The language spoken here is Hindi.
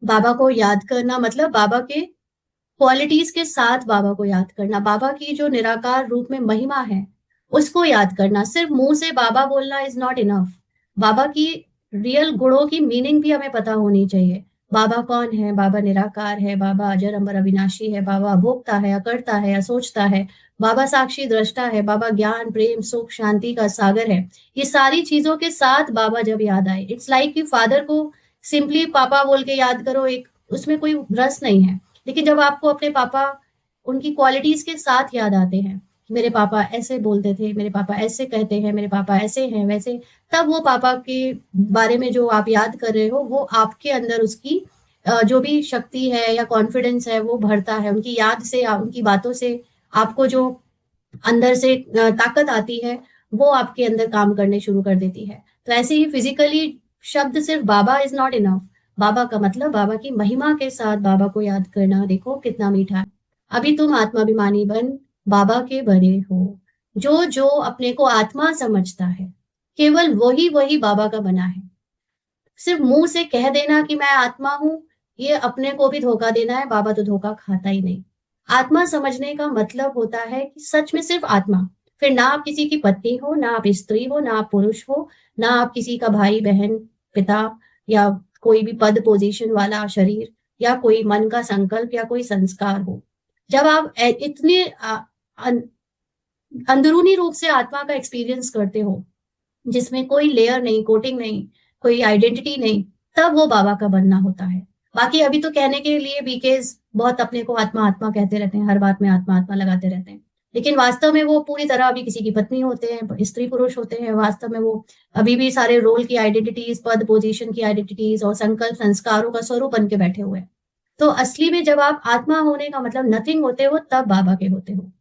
बाबा को याद करना मतलब बाबा के क्वालिटीज के साथ बाबा को याद करना, बाबा की जो निराकार रूप में महिमा है उसको याद करना। सिर्फ मुंह से बाबा बोलना इज नॉट इनफ। बाबा की रियल गुणों की मीनिंग भी हमें पता होनी चाहिए। बाबा कौन है? बाबा निराकार है, बाबा अजर अमर अविनाशी है, बाबा अभोक्ता है, अकर्ता है, असोचता है, बाबा साक्षी दृष्टा है, बाबा ज्ञान प्रेम सुख शांति का सागर है। ये सारी चीजों के साथ बाबा जब याद आए, इट्स लाइक कि फादर को सिंपली पापा बोल के याद करो, एक उसमें कोई रस नहीं है। लेकिन जब आपको अपने पापा उनकी क्वालिटीज के साथ याद आते हैं, मेरे पापा ऐसे बोलते थे, मेरे पापा ऐसे कहते हैं, मेरे पापा ऐसे हैं वैसे, तब वो पापा के बारे में जो आप याद कर रहे हो वो आपके अंदर उसकी जो भी शक्ति है या कॉन्फिडेंस है वो भरता है। उनकी याद से उनकी बातों से आपको जो अंदर से ताकत आती है वो आपके अंदर काम करने शुरू कर देती है। तो ऐसे ही फिजिकली शब्द सिर्फ बाबा इज नॉट इनफ। बाबा का मतलब बाबा की महिमा के साथ बाबा को याद करना, देखो कितना मीठा है। अभी तुम आत्माभिमानी बन बाबा के बने हो। जो जो अपने को आत्मा समझता है केवल वही वही बाबा का बना है। सिर्फ मुंह से कह देना कि मैं आत्मा हूं, ये अपने को भी धोखा देना है। बाबा तो धोखा खाता ही नहीं। आत्मा समझने का मतलब होता है कि सच में सिर्फ आत्मा। फिर ना आप किसी की पत्नी हो, ना आप स्त्री हो, ना आप पुरुष हो, ना आप किसी का भाई बहन पिता या कोई भी पद पोजीशन वाला शरीर या कोई मन का संकल्प या कोई संस्कार हो। जब आप इतने अंदरूनी रूप से आत्मा का एक्सपीरियंस करते हो जिसमें कोई लेयर नहीं, कोटिंग नहीं, कोई आइडेंटिटी नहीं, तब वो बाबा का बनना होता है। बाकी अभी तो कहने के लिए बीकेज बहुत अपने को आत्मा आत्मा कहते रहते हैं, हर बात में आत्मा आत्मा लगाते रहते हैं। लेकिन वास्तव में वो पूरी तरह अभी किसी की पत्नी होते हैं, स्त्री पुरुष होते हैं, वास्तव में वो अभी भी सारे रोल की आइडेंटिटीज, पद पोजीशन की आइडेंटिटीज और संकल्प संस्कारों का स्वरूप बन के बैठे हुए हैं। तो असली में जब आप आत्मा होने का मतलब नथिंग होते हो तब बाबा के होते हो।